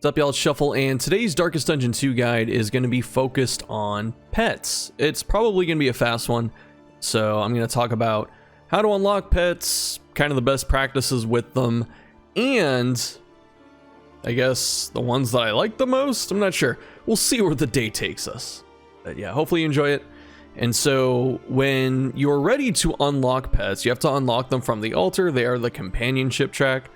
What's up, y'all? It's Shuffle, and today's Darkest Dungeon 2 guide is going to be focused on pets. It's probably going to be a fast one, so I'm going to talk about how to unlock pets, kind of the best practices with them, and I guess the ones that I like the most. I'm not sure. We'll see where the day takes us. But yeah, hopefully you enjoy it. And so when you're ready to unlock pets, you have to unlock them from the altar. They are the companionship track.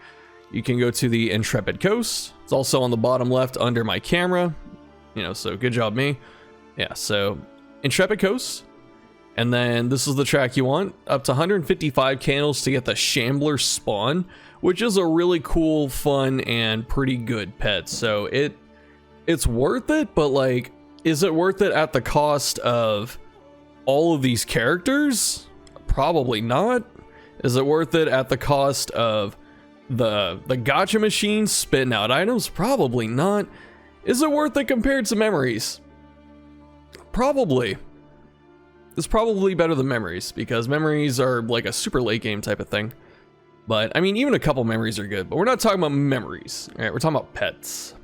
You can go to the Intrepid Coast. It's also on the bottom left under my camera. So good job, me. Yeah, so Intrepid Coast. And then this is the track you want. Up to 155 candles to get the Shambler spawn, which is a really cool, fun, and pretty good pet. So it's worth it, but like, is it worth it at the cost of all of these characters? Probably not. Is it worth it at the cost of the gacha machine spitting out items? Probably not. Is it worth it compared to memories? Probably. It's probably better than memories, because memories are like a super late game type of thing. But I mean, even a couple memories are good, but we're not talking about memories. All right, we're talking about pets.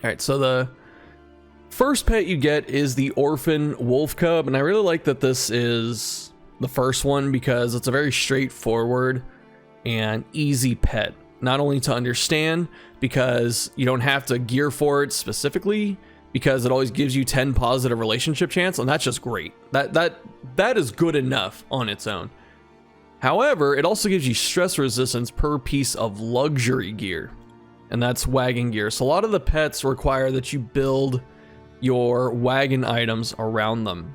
All right, so the first pet you get is the Orphan Wolf Cub, and I really like that this is the first one because it's a very straightforward and easy pet, not only to understand because you don't have to gear for it specifically, because it always gives you 10 positive relationship chance, and that's just great. That is good enough on its own. However, it also gives you stress resistance per piece of luxury gear, and that's wagon gear. So a lot of the pets require that you build your wagon items around them.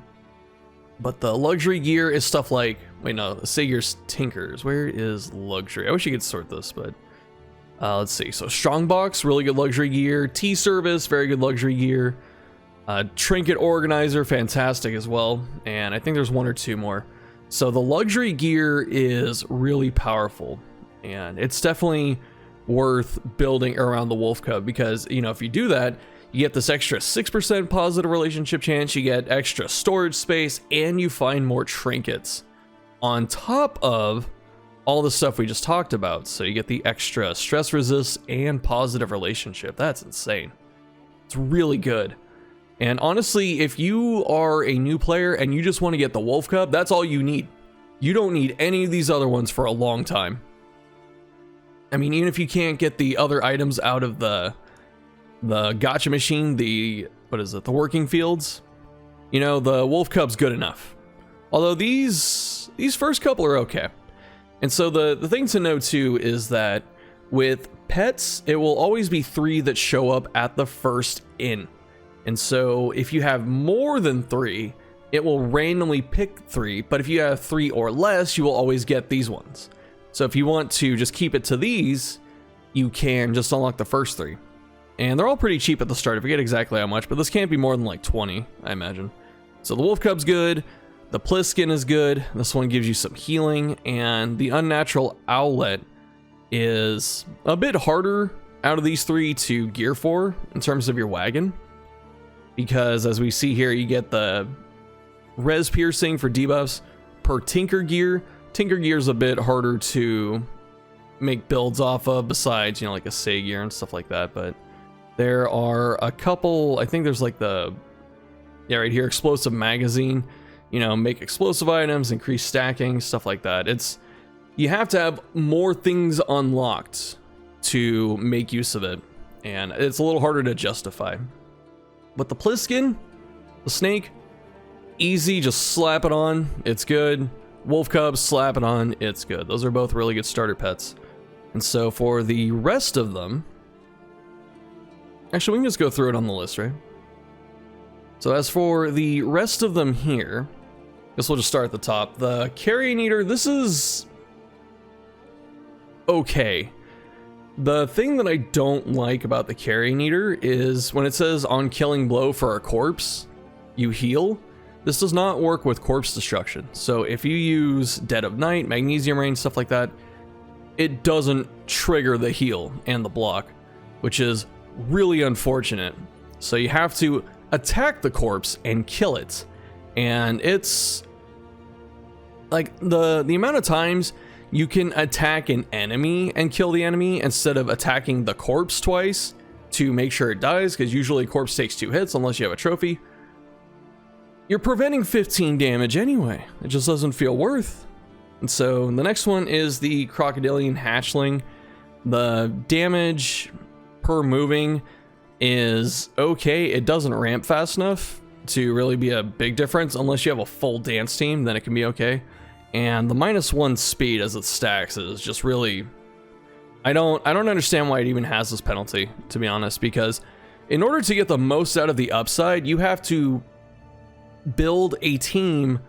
But the luxury gear is stuff like, wait, no, Sager's Tinkers. Where is luxury? I wish you could sort this, but let's see. So Strongbox, really good luxury gear. T-Service, very good luxury gear. Trinket Organizer, fantastic as well. And I think there's one or two more. So the luxury gear is really powerful, and it's definitely worth building around the Wolf Cub, because, if you do that, you get this extra 6% positive relationship chance, you get extra storage space, and you find more trinkets on top of all the stuff we just talked about. So you get the extra stress resist and positive relationship. That's insane. It's really good. And honestly, if you are a new player and you just want to get the Wolf Cub, that's all you need. You don't need any of these other ones for a long time. I mean, even if you can't get the other items out of the gacha machine, the working fields, the Wolf Cub's good enough. Although these first couple are okay. And so the thing to know too is that with pets, it will always be 3 that show up at the first inn. And so if you have more than 3, it will randomly pick 3, but if you have 3 or less, you will always get these ones. So if you want to just keep it to these, you can just unlock the first 3. And they're all pretty cheap at the start. I forget exactly how much, but this can't be more than like 20, I imagine. So the Wolf Cub's good. The Pliskin is good. This one gives you some healing. And the Unnatural Owlet is a bit harder out of these 3 to gear for in terms of your wagon, because as we see here, you get the res piercing for debuffs per Tinker Gear. Tinker Gear is a bit harder to make builds off of, besides, like a Say Gear and stuff like that, but there are a couple. I think there's like right here, Explosive Magazine, make explosive items, increase stacking, stuff like that. You have to have more things unlocked to make use of it, and it's a little harder to justify. But the Pliskin, the snake, easy, just slap it on, it's good. Wolf Cub, slap it on, it's good. Those are both really good starter pets. And so for the rest of them, actually, we can just go through it on the list, right? So as for the rest of them here, I guess we'll just start at the top. The Carrion Eater, this is okay. The thing that I don't like about the Carrion Eater is when it says on killing blow for a corpse, you heal. This does not work with corpse destruction. So if you use Dead of Night, Magnesium Rain, stuff like that, it doesn't trigger the heal and the block, which is really unfortunate. So you have to attack the corpse and kill it. And it's like the amount of times you can attack an enemy and kill the enemy instead of attacking the corpse twice to make sure it dies, because usually a corpse takes 2 hits unless you have a trophy. You're preventing 15 damage anyway. It just doesn't feel worth. And so the next one is the Crocodilian Hatchling. The damage per moving is okay. It doesn't ramp fast enough to really be a big difference. Unless you have a full dance team, then it can be okay. And the -1 speed as it stacks is just really... I don't understand why it even has this penalty, to be honest, because in order to get the most out of the upside, you have to build a team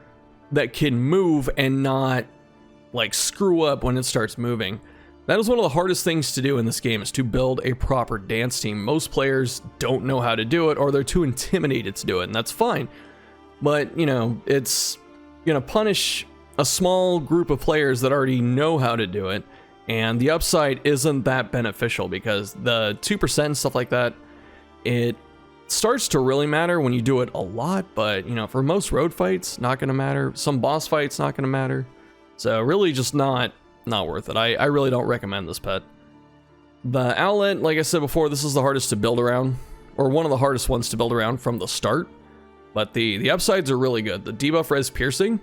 that can move and not like screw up when it starts moving. That is one of the hardest things to do in this game, is to build a proper dance team. Most players don't know how to do it, or they're too intimidated to do it, and that's fine. But, you know, it's gonna punish a small group of players that already know how to do it, and the upside isn't that beneficial, because the 2% and stuff like that, it starts to really matter when you do it a lot, but, you know, for most road fights, not gonna matter. Some boss fights, not gonna matter. So really just not worth it. I really don't recommend this pet. The Owlet, like I said before, this is the hardest to build around, or one of the hardest ones to build around from the start, but the upsides are really good. The debuff res piercing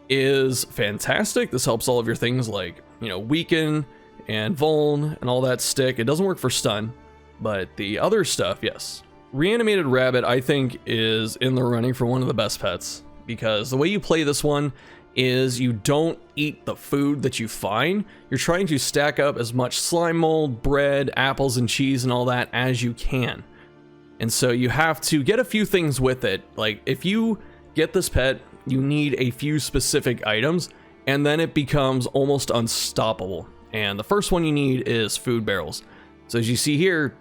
is fantastic. This helps all of your things like, you know, weaken and vuln and all that stick. It doesn't work for stun, but the other stuff, yes. Reanimated Rabbit, I think, is in the running for one of the best pets, because the way you play this one is you don't eat the food that you find. You're trying to stack up as much slime mold, bread, apples, and cheese and all that as you can. And so you have to get a few things with it. Like, if you get this pet, you need a few specific items, and then it becomes almost unstoppable. And the first one you need is food barrels. So as you see here,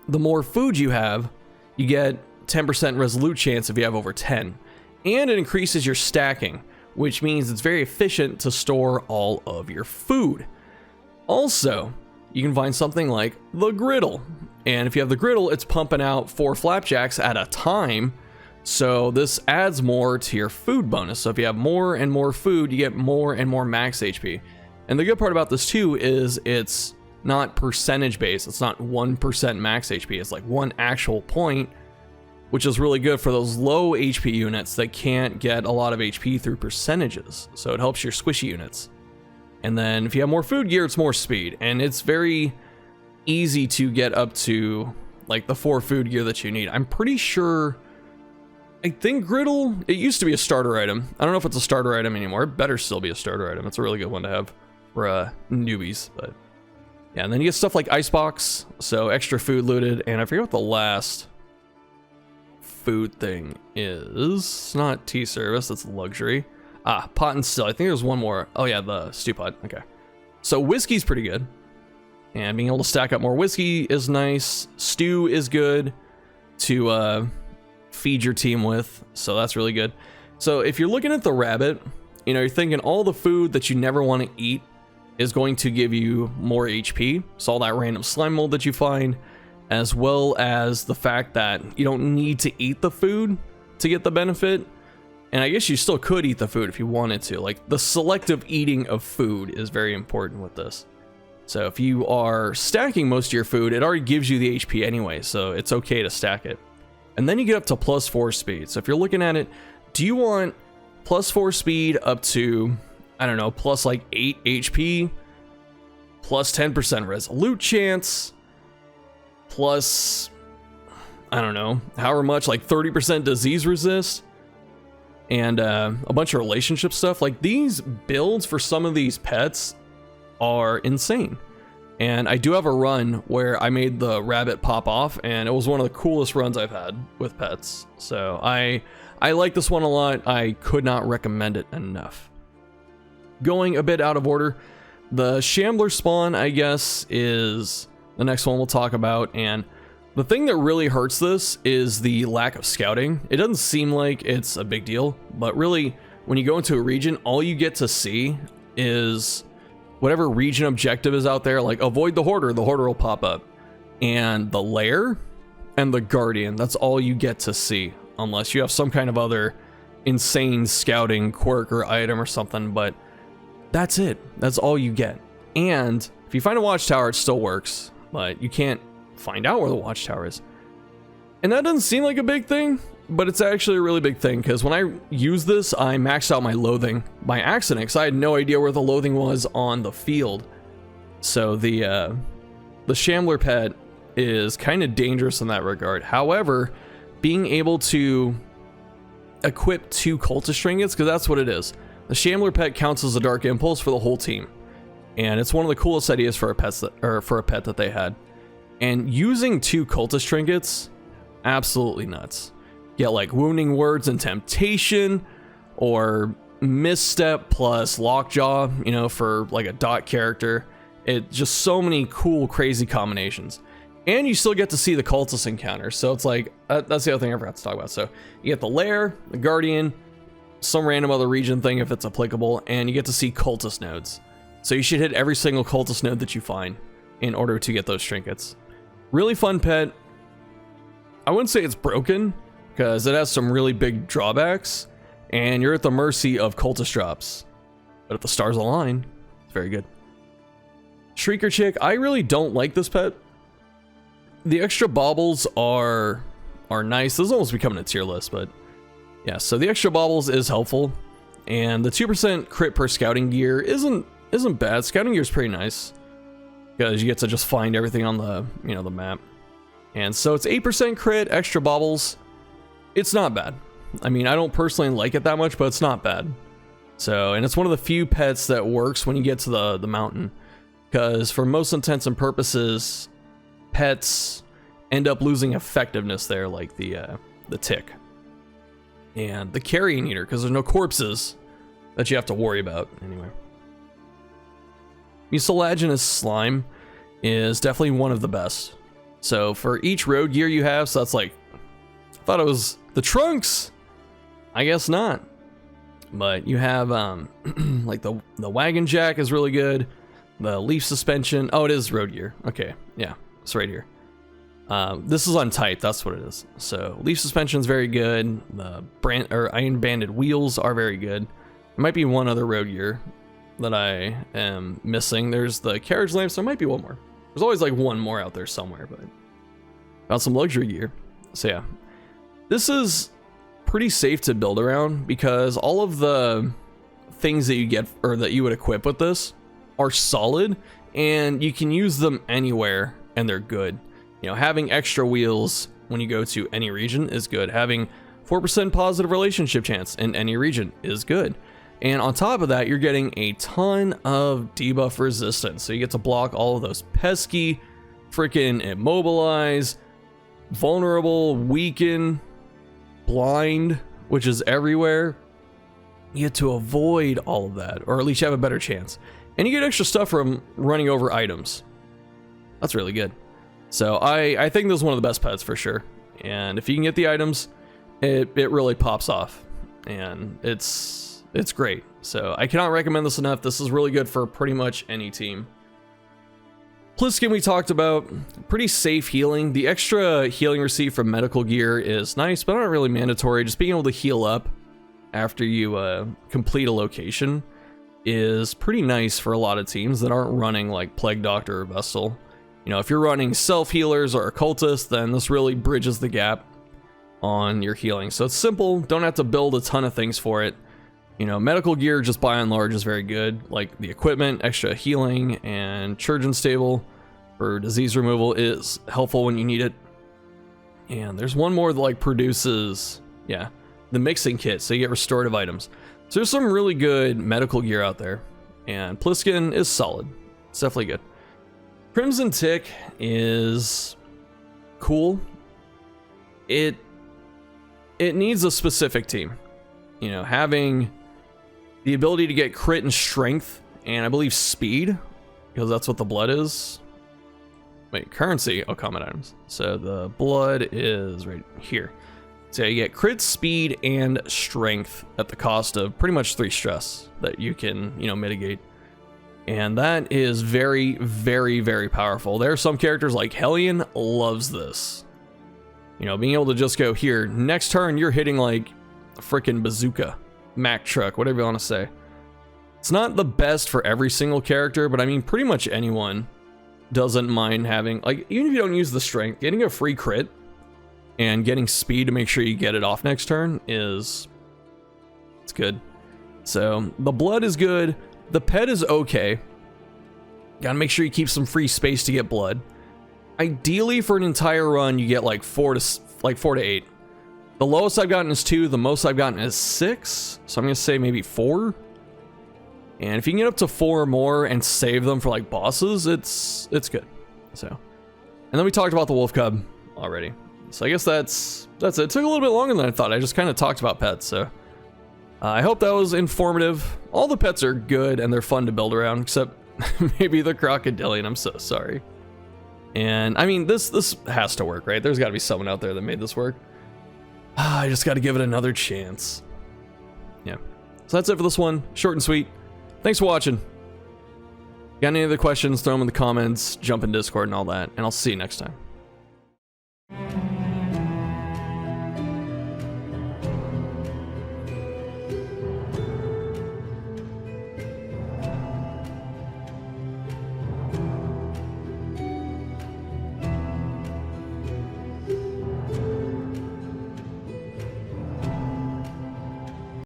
the more food you have, you get 10% resolute chance if you have over 10. And it increases your stacking, which means it's very efficient to store all of your food. Also, you can find something like the griddle. And if you have the griddle, it's pumping out 4 flapjacks at a time. So this adds more to your food bonus. So if you have more and more food, you get more and more max HP. And the good part about this too is it's not percentage based. It's not 1% max HP. It's like 1 actual point, which is really good for those low HP units that can't get a lot of HP through percentages. So it helps your squishy units. And then if you have more food gear, it's more speed. And it's very easy to get up to like the 4 food gear that you need. I'm pretty sure, I think griddle, it used to be a starter item. I don't know if it's a starter item anymore. It better still be a starter item. It's a really good one to have for newbies. But yeah, and then you get stuff like icebox, so extra food looted. And I forget what the last food thing is. It's not tea service, that's luxury. Pot and still. I think there's one more. Oh yeah, the stew pot. Okay. So whiskey's pretty good. And being able to stack up more whiskey is nice. Stew is good to feed your team with, so that's really good. So if you're looking at the rabbit, you know, you're thinking all the food that you never want to eat is going to give you more HP. So all that random slime mold that you find, as well as the fact that you don't need to eat the food to get the benefit. And I guess you still could eat the food if you wanted to. Like, the selective eating of food is very important with this. So if you are stacking most of your food, it already gives you the HP anyway, so it's okay to stack it. And then you get up to +4 speed. So if you're looking at it, do you want +4 speed up to, I don't know, plus like 8 HP, plus 10% resolute chance, plus, I don't know, however much, like 30% disease resist, and a bunch of relationship stuff. Like, these builds for some of these pets are insane. And I do have a run where I made the rabbit pop off, and it was one of the coolest runs I've had with pets. So I like this one a lot. I could not recommend it enough. Going a bit out of order, the Shambler spawn, I guess, is the next one we'll talk about. And the thing that really hurts this is the lack of scouting. It doesn't seem like it's a big deal, but really, when you go into a region, all you get to see is whatever region objective is out there. Like, avoid the hoarder will pop up. And the lair and the guardian, that's all you get to see, unless you have some kind of other insane scouting quirk or item or something. But that's it. That's all you get. And if you find a watchtower, it still works, but you can't find out where the watchtower is. And that doesn't seem like a big thing, but it's actually a really big thing, because when I use this, I maxed out my loathing by accident, because I had no idea where the loathing was on the field. So the Shambler pet is kind of dangerous in that regard. However, being able to equip 2 cultist trinkets, because that's what it is. The Shambler pet counts as a dark impulse for the whole team, and it's one of the coolest ideas for a pet that they had. And using 2 cultist trinkets, absolutely nuts. Get like wounding words and temptation, or misstep plus lockjaw, you know, for like a dot character. It just so many cool, crazy combinations. And you still get to see the cultist encounter. So it's like, that's the other thing I forgot to talk about. So you get the lair, the guardian, some random other region thing if it's applicable, and you get to see cultist nodes. So you should hit every single cultist node that you find in order to get those trinkets. Really fun pet. I wouldn't say it's broken, because it has some really big drawbacks, and you're at the mercy of cultist drops. But if the stars align, it's very good. Shrieker Chick, I really don't like this pet. The extra baubles are nice. This is almost becoming a tier list, but yeah, so the extra baubles is helpful, and the 2% crit per scouting gear isn't bad. Scouting gear is pretty nice, because you get to just find everything on the, you know, the map. And so it's 8% crit, extra baubles. It's not bad. I mean, I don't personally like it that much, but it's not bad. So, and it's one of the few pets that works when you get to the mountain, because for most intents and purposes, pets end up losing effectiveness there, like the tick and the carrion eater, because there's no corpses that you have to worry about anyway. Mucilaginous slime is definitely one of the best. So for each road gear you have, so that's like, I thought it was the trunks. I guess not. But you have like the wagon jack is really good. The leaf suspension. Oh, it is road gear. Okay, yeah, it's right here. This is on type, that's what it is. So leaf suspension is very good. The iron banded wheels are very good. There might be one other road gear that I am missing. There's the carriage lamps. There might be one more. There's always like one more out there somewhere, but found some luxury gear. So yeah, this is pretty safe to build around, because all of the things that you get or that you would equip with this are solid, and you can use them anywhere and they're good. You know, having extra wheels when you go to any region is good. Having 4% positive relationship chance in any region is good. And on top of that, you're getting a ton of debuff resistance. So you get to block all of those pesky, freaking immobilize, vulnerable, weaken, blind, which is everywhere. You get to avoid all of that, or at least you have a better chance. And you get extra stuff from running over items. That's really good. So I think this is one of the best pets for sure. And if you can get the items, it really pops off. And it's great. So I cannot recommend this enough. This is really good for pretty much any team. Pliskin we talked about, pretty safe healing. The extra healing received from medical gear is nice, but not really mandatory. Just being able to heal up after you complete a location is pretty nice for a lot of teams that aren't running like Plague Doctor or Vestal. You know, if you're running self-healers or occultists, then this really bridges the gap on your healing. So it's simple, don't have to build a ton of things for it. You know, medical gear just by and large is very good. Like the equipment, extra healing, and Chirurgeon Stable for disease removal is helpful when you need it. And there's one more that like produces, yeah, the mixing kit, so you get restorative items. So there's some really good medical gear out there, and Pliskin is solid. It's definitely good. Crimson Tick is cool. It needs a specific team. You know, having the ability to get crit and strength, and I believe speed, because that's what the blood is. Wait, currency, oh, common items. So the blood is right here. So you get crit, speed, and strength at the cost of pretty much 3 stress that you can, you know, mitigate. And that is very, very, very powerful. There are some characters like Hellion loves this. You know, being able to just go here, next turn you're hitting like a freaking bazooka, Mack truck, whatever you want to say. It's not the best for every single character, but I mean pretty much anyone doesn't mind having, like, even if you don't use the strength, getting a free crit and getting speed to make sure you get it off next turn it's good. So the blood is good. The pet is okay. Gotta make sure you keep some free space to get blood. Ideally, for an entire run, you get like 4 to 8. The lowest I've gotten is 2. The most I've gotten is 6. So I'm gonna say maybe 4. And if you can get up to 4 or more and save them for like bosses, it's good. So, and then we talked about the wolf cub already. So I guess that's it. It took a little bit longer than I thought. I just kind of talked about pets. So I hope that was informative. All the pets are good and they're fun to build around, except maybe the crocodilian. I'm so sorry. And I mean, this has to work, right? There's got to be someone out there that made this work. I just got to give it another chance. Yeah. So that's it for this one. Short and sweet. Thanks for watching. Got any other questions, throw them in the comments, jump in Discord and all that, and I'll see you next time.